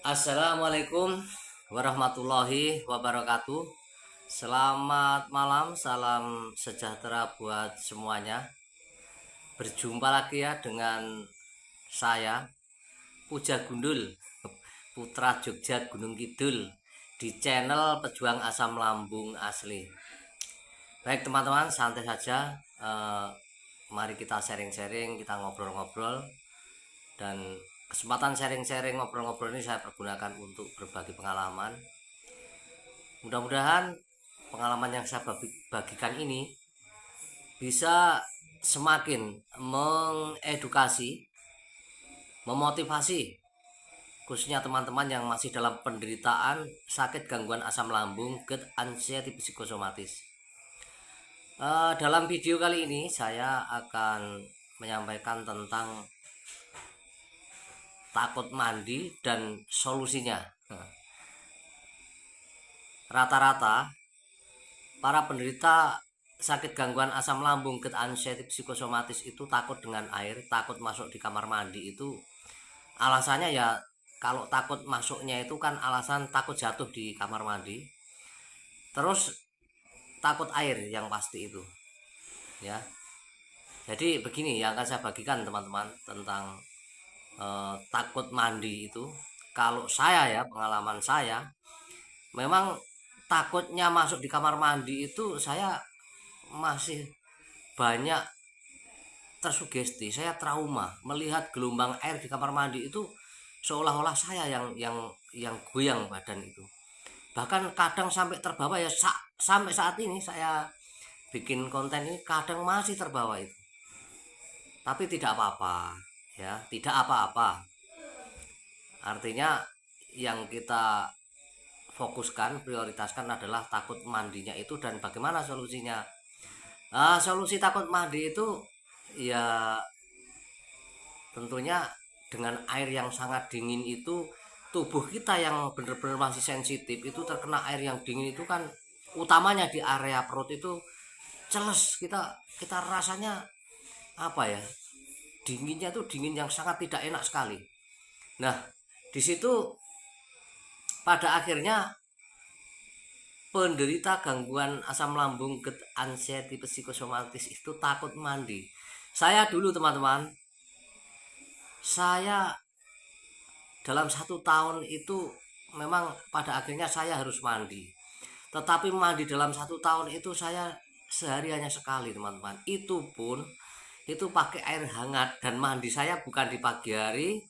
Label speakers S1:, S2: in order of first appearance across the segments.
S1: Assalamualaikum warahmatullahi wabarakatuh. Selamat malam, salam sejahtera buat semuanya. Berjumpa lagi ya dengan saya, Puja Gundul, Putra Jogja Gunung Kidul, di channel Pejuang Asam Lambung Asli. Baik teman-teman, santai saja. Mari kita sharing-sharing, kita ngobrol-ngobrol. Dan kesempatan sharing-sharing ngobrol-ngobrol ini saya pergunakan untuk berbagi pengalaman. Mudah-mudahan pengalaman yang saya bagikan ini bisa semakin mengedukasi, memotivasi khususnya teman-teman yang masih dalam penderitaan sakit gangguan asam lambung, GERD, anxiety psikosomatis. Dalam video kali ini saya akan menyampaikan tentang takut mandi dan solusinya. Rata-rata para penderita sakit gangguan asam lambung, GERD, anxiety psikosomatis itu takut dengan air, takut masuk di kamar mandi. Itu alasannya ya, kalau takut masuknya itu kan alasan takut jatuh di kamar mandi, terus takut air yang pasti itu ya. Jadi begini yang akan saya bagikan teman-teman tentang takut mandi itu. Kalau saya ya, pengalaman saya memang takutnya masuk di kamar mandi itu saya masih banyak tersugesti. Saya trauma melihat gelombang air di kamar mandi itu, seolah-olah saya yang goyang badan itu. Bahkan kadang sampai terbawa ya, sampai saat ini saya bikin konten ini kadang masih terbawa itu. Tapi tidak apa-apa ya, tidak apa-apa. Artinya yang kita fokuskan, prioritaskan adalah takut mandinya itu dan bagaimana solusinya. Solusi takut mandi itu ya tentunya dengan air yang sangat dingin itu, tubuh kita yang benar-benar masih sensitif itu terkena air yang dingin itu kan, utamanya di area perut itu celes, kita rasanya apa ya, dinginnya tuh dingin yang sangat tidak enak sekali. Nah, di situ pada akhirnya penderita gangguan asam lambung, GERD, anxiety psikosomatis itu takut mandi. Saya dulu teman-teman, saya dalam 1 tahun itu memang pada akhirnya saya harus mandi. Tetapi mandi dalam 1 tahun itu saya sehari hanya sekali teman-teman. Itu pun itu pakai air hangat, dan mandi saya bukan di pagi hari,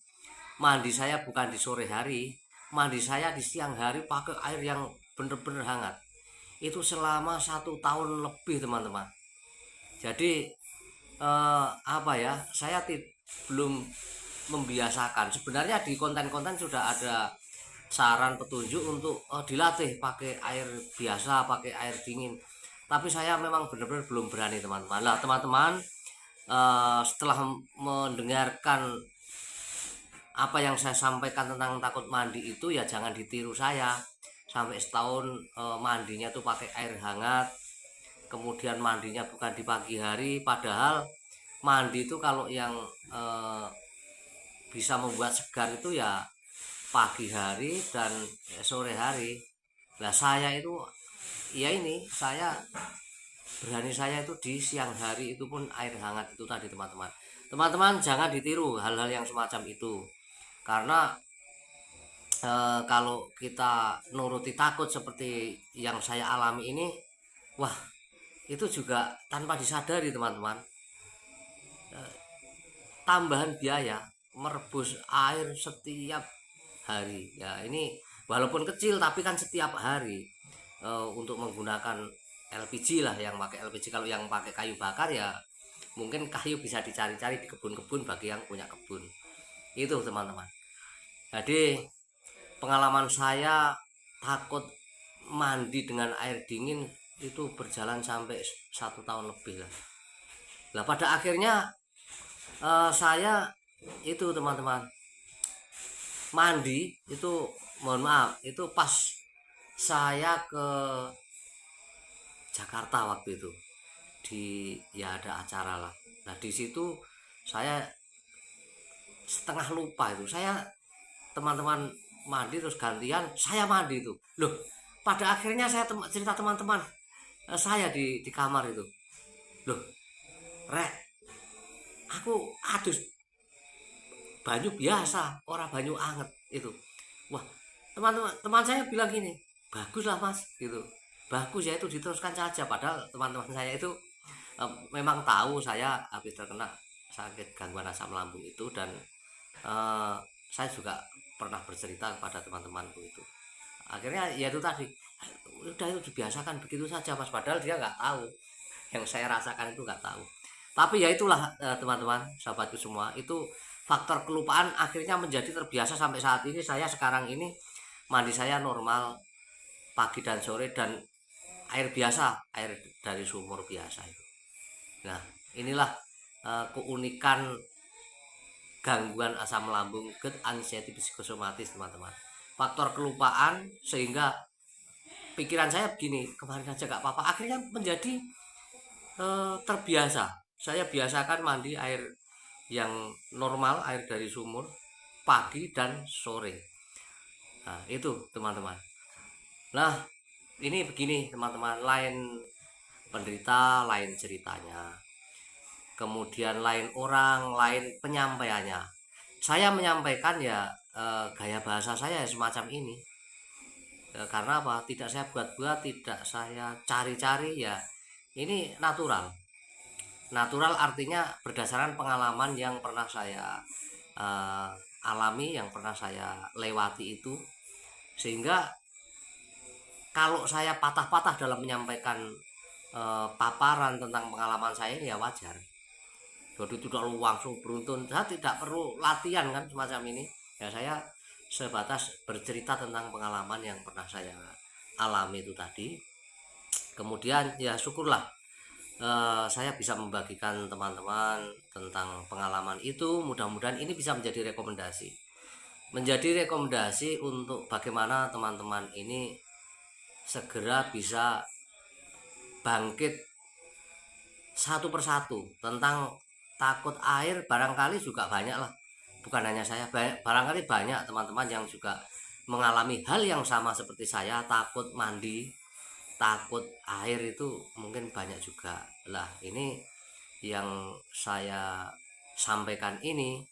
S1: mandi saya bukan di sore hari, mandi saya di siang hari pakai air yang bener-bener hangat. Itu selama 1 tahun lebih teman-teman. Jadi apa ya, saya belum membiasakan. Sebenarnya di konten-konten sudah ada saran petunjuk untuk dilatih pakai air biasa, pakai air dingin. Tapi saya memang benar-benar belum berani teman-teman. Lah teman-teman, setelah mendengarkan apa yang saya sampaikan tentang takut mandi itu, ya jangan ditiru saya. Sampai setahun mandinya tuh pakai air hangat, kemudian mandinya bukan di pagi hari, padahal mandi itu kalau yang bisa membuat segar itu ya pagi hari dan sore hari. Nah saya itu ya, ini saya berani, saya itu di siang hari itu pun air hangat itu tadi teman-teman. Teman-teman jangan ditiru hal-hal yang semacam itu, karena kalau kita nuruti takut seperti yang saya alami ini, wah itu juga tanpa disadari teman-teman, tambahan biaya merebus air setiap hari ya. Ini walaupun kecil tapi kan setiap hari, untuk menggunakan LPG lah, yang pakai LPG. Kalau yang pakai kayu bakar ya mungkin kayu bisa dicari-cari di kebun-kebun bagi yang punya kebun. Itu teman-teman. Jadi pengalaman saya takut mandi dengan air dingin itu berjalan sampai 1 tahun lebih lah. Nah pada akhirnya saya itu teman-teman mandi itu, mohon maaf, itu pas saya ke Jakarta waktu itu, di ya ada acara lah. Nah di situ saya setengah lupa itu, saya teman-teman mandi terus gantian saya mandi itu loh. Pada akhirnya saya cerita teman-teman saya di kamar itu, loh rek, aku adus banyu biasa orang banyu anget itu. Wah, teman saya bilang gini, bagus lah mas gitu, bagus ya itu diteruskan saja. Padahal teman-teman saya itu memang tahu saya habis terkena sakit gangguan asam lambung itu, dan saya juga pernah bercerita kepada teman-temanku itu. Akhirnya ya itu tadi, udah itu dibiasakan begitu saja mas, padahal dia nggak tahu yang saya rasakan itu, nggak tahu. Tapi ya itulah teman-teman sahabatku semua, itu faktor kelupaan akhirnya menjadi terbiasa sampai saat ini. Saya sekarang ini mandi saya normal pagi dan sore, dan air biasa, air dari sumur biasa itu. Nah inilah keunikan gangguan asam lambung GERD anxiety psikosomatis teman-teman. Faktor kelupaan sehingga pikiran saya begini, kemarin aja gak apa-apa, akhirnya menjadi terbiasa. Saya biasakan mandi air yang normal, air dari sumur pagi dan sore. Nah itu teman-teman. Nah ini begini teman-teman, lain penderita lain ceritanya, kemudian lain orang lain penyampaiannya. Saya menyampaikan ya gaya bahasa saya semacam ini, karena apa, tidak saya buat-buat, tidak saya cari-cari, ya ini natural. Natural artinya berdasarkan pengalaman yang pernah saya alami, yang pernah saya lewati itu. Sehingga kalau saya patah-patah dalam menyampaikan paparan tentang pengalaman saya ini ya wajar. Jadi tidak langsung beruntun, saya tidak perlu latihan kan semacam ini. Ya saya sebatas bercerita tentang pengalaman yang pernah saya alami itu tadi. Kemudian ya syukurlah saya bisa membagikan teman-teman tentang pengalaman itu. Mudah-mudahan ini bisa menjadi rekomendasi. Menjadi rekomendasi untuk bagaimana teman-teman ini segera bisa bangkit satu persatu. Tentang takut air barangkali juga banyak lah, bukan hanya saya, barangkali banyak teman-teman yang juga mengalami hal yang sama seperti saya, takut mandi, takut air, itu mungkin banyak juga lah. Ini yang saya sampaikan ini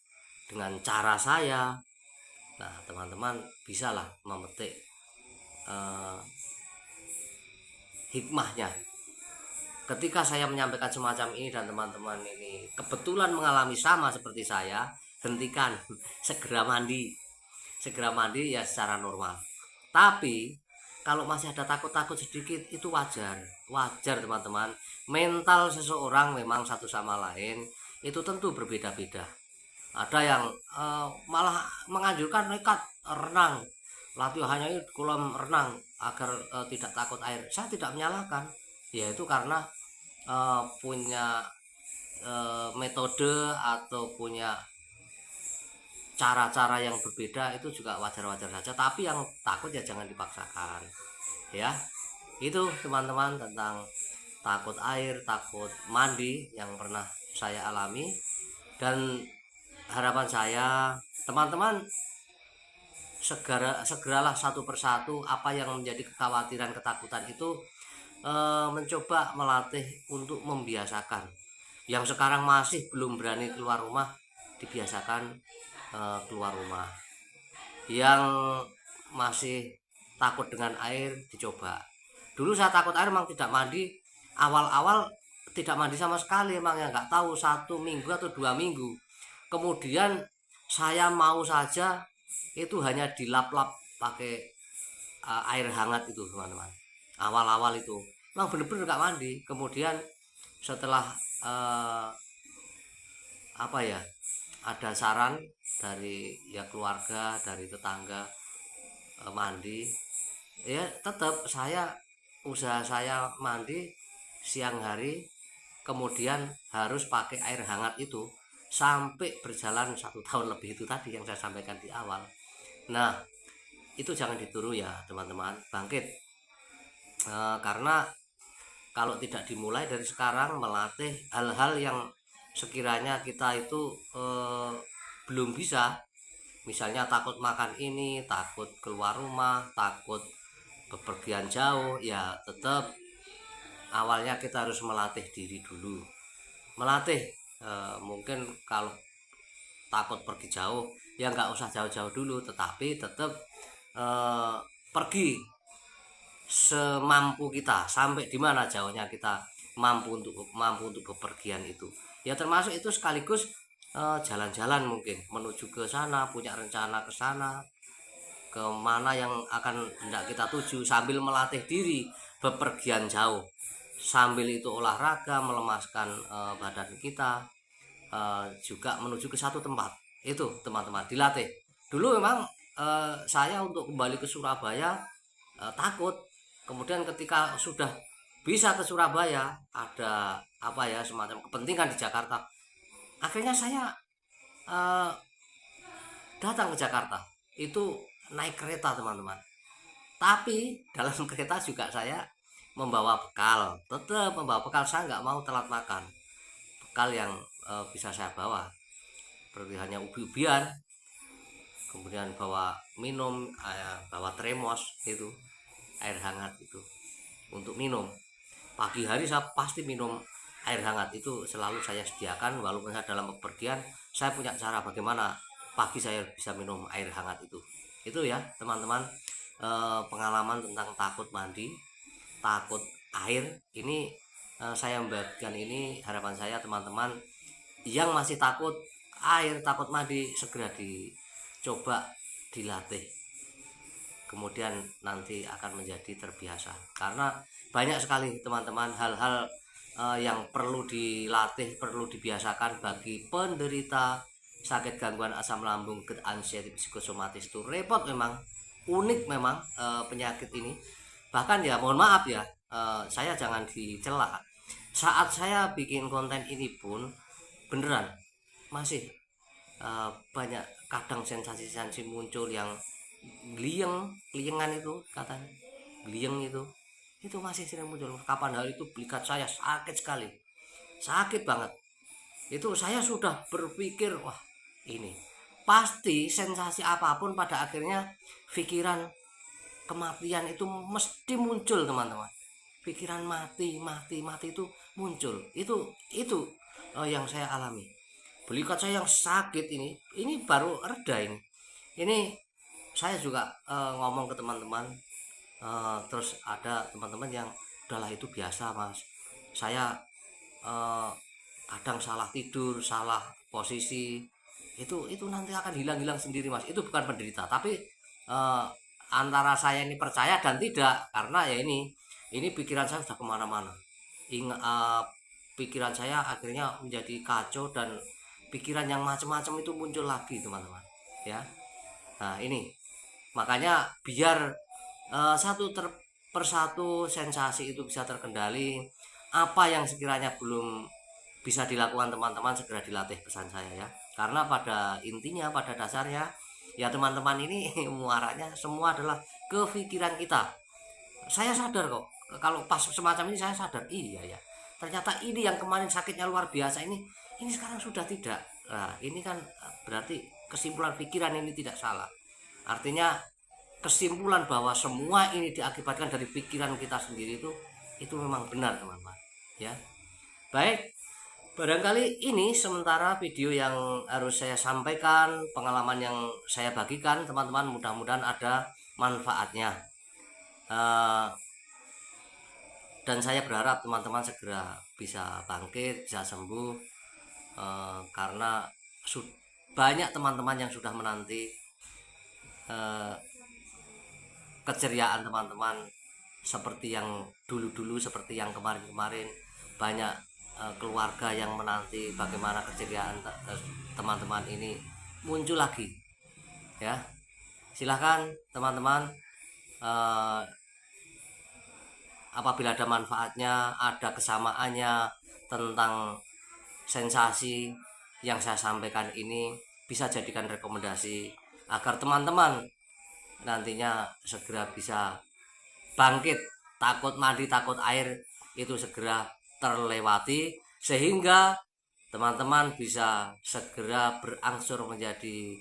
S1: dengan cara saya. Nah teman-teman bisalah memetik hikmahnya. Ketika saya menyampaikan semacam ini dan teman-teman ini kebetulan mengalami sama seperti saya, hentikan, segera mandi ya secara normal. Tapi kalau masih ada takut-takut sedikit, itu wajar teman-teman. Mental seseorang memang satu sama lain itu tentu berbeda-beda. Ada yang malah menganjurkan nekat renang, latihannya itu kolam renang agar tidak takut air. Saya tidak menyalahkan, yaitu karena punya metode atau punya cara-cara yang berbeda, itu juga wajar-wajar saja. Tapi yang takut ya jangan dipaksakan ya. Itu teman-teman tentang takut air, takut mandi yang pernah saya alami. Dan harapan saya teman-teman segeralah satu persatu apa yang menjadi kekhawatiran, ketakutan itu mencoba melatih untuk membiasakan. Yang sekarang masih belum berani keluar rumah, dibiasakan keluar rumah. Yang masih takut dengan air, dicoba. Dulu saya takut air, memang tidak mandi. Awal-awal tidak mandi sama sekali, emang ya nggak tahu 1 minggu atau 2 minggu. Kemudian saya mau saja itu hanya dilap-lap pakai air hangat itu teman-teman. Awal-awal itu memang bener-bener nggak mandi. Kemudian setelah apa ya, ada saran dari ya keluarga, dari tetangga mandi, ya tetap usaha saya mandi siang hari, kemudian harus pakai air hangat itu sampai berjalan 1 tahun lebih. Itu tadi yang saya sampaikan di awal. Nah itu jangan ditiru ya teman-teman, bangkit. Karena kalau tidak dimulai dari sekarang, melatih hal-hal yang sekiranya kita itu belum bisa, Misalnya takut makan ini, takut keluar rumah, takut bepergian jauh, ya tetap awalnya kita harus melatih diri dulu. Melatih mungkin kalau takut pergi jauh ya nggak usah jauh-jauh dulu, tetapi tetap eh, pergi semampu kita, sampai di mana jauhnya kita mampu untuk bepergian itu. Ya termasuk itu sekaligus jalan-jalan, mungkin menuju ke sana, punya rencana ke sana, ke mana yang akan hendak kita tuju, sambil melatih diri bepergian jauh, sambil itu olahraga melemaskan badan kita, juga menuju ke satu tempat. Itu teman-teman dilatih dulu. Memang saya untuk kembali ke Surabaya takut. Kemudian ketika sudah bisa ke Surabaya, ada apa ya, semacam kepentingan di Jakarta, akhirnya saya eh, datang ke Jakarta itu naik kereta teman-teman. Tapi dalam kereta juga saya membawa bekal, tetap membawa bekal. Saya nggak mau telat makan. Bekal yang bisa saya bawa seperti hanya ubi-ubian, kemudian bawa minum, bawa termos itu air hangat itu untuk minum. Pagi hari saya pasti minum air hangat, itu selalu saya sediakan. Walaupun saya dalam bepergian, saya punya cara bagaimana pagi saya bisa minum air hangat itu ya teman-teman. Pengalaman tentang takut mandi, takut air ini, saya membagikan ini. Harapan saya teman-teman yang masih takut air, takut mandi, segera dicoba dilatih, kemudian nanti akan menjadi terbiasa. Karena banyak sekali teman-teman hal-hal yang perlu dilatih, perlu dibiasakan bagi penderita sakit gangguan asam lambung GERD anxiety psikosomatis. Itu repot memang, unik memang penyakit ini. Bahkan ya mohon maaf ya, saya jangan dicela, saat saya bikin konten ini pun beneran masih banyak kadang sensasi-sensasi muncul yang liengan itu katanya, lieng itu masih sering muncul. Kapan hal itu belikat saya sakit sekali, sakit banget. Itu saya sudah berpikir, wah ini pasti sensasi apapun pada akhirnya pikiran kematian itu mesti muncul teman-teman. Pikiran mati mati mati itu muncul. Itu yang saya alami. Belikat saya yang sakit ini baru reda ini saya juga ngomong ke teman-teman, terus ada teman-teman yang udahlah itu biasa mas, saya eh, kadang salah tidur, salah posisi, itu nanti akan hilang-hilang sendiri mas. Itu bukan penderita, tapi eh, antara saya ini percaya dan tidak, karena ya ini pikiran saya sudah kemana-mana. Pikiran saya akhirnya menjadi kacau, dan pikiran yang macam-macam itu muncul lagi teman-teman ya. Nah ini makanya biar persatu sensasi itu bisa terkendali, apa yang sekiranya belum bisa dilakukan teman-teman segera dilatih, pesan saya ya. Karena pada intinya, pada dasarnya ya teman-teman, ini muaranya semua adalah kepikiran kita. Saya sadar kok, kalau pas semacam ini saya sadar, iya ya, ternyata ini yang kemarin sakitnya luar biasa ini sekarang sudah tidak. Nah ini kan berarti kesimpulan pikiran ini tidak salah. Artinya kesimpulan bahwa semua ini diakibatkan dari pikiran kita sendiri itu memang benar teman-teman ya. Baik, barangkali ini sementara video yang harus saya sampaikan, pengalaman yang saya bagikan teman-teman, mudah-mudahan ada manfaatnya. Dan saya berharap teman-teman segera bisa bangkit, bisa sembuh, karena banyak teman-teman yang sudah menanti keceriaan teman-teman seperti yang dulu-dulu, seperti yang kemarin-kemarin. Banyak keluarga yang menanti bagaimana keceriaan teman-teman ini muncul lagi ya. Silahkan teman-teman, apabila ada manfaatnya, ada kesamaannya tentang sensasi yang saya sampaikan ini, bisa jadikan rekomendasi agar teman-teman nantinya segera bisa bangkit. Takut mandi, takut air itu segera terlewati, sehingga teman-teman bisa segera berangsur menjadi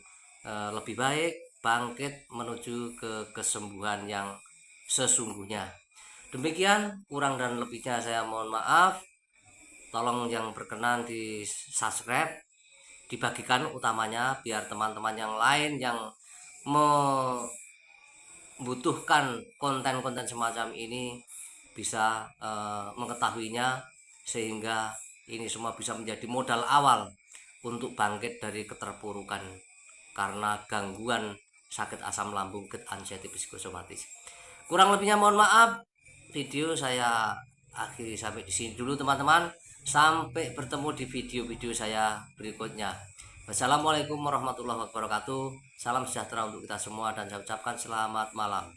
S1: lebih baik, bangkit menuju ke kesembuhan yang sesungguhnya. Demikian, kurang dan lebihnya saya mohon maaf. Tolong yang berkenan di subscribe, dibagikan utamanya biar teman-teman yang lain yang membutuhkan konten-konten semacam ini bisa mengetahuinya, sehingga ini semua bisa menjadi modal awal untuk bangkit dari keterpurukan karena gangguan sakit asam lambung get anxiety psikosomatis. Kurang lebihnya mohon maaf. Video saya akhiri sampai di sini dulu teman-teman. Sampai bertemu di video-video saya berikutnya. Wassalamualaikum warahmatullahi wabarakatuh. Salam sejahtera untuk kita semua dan saya ucapkan selamat malam.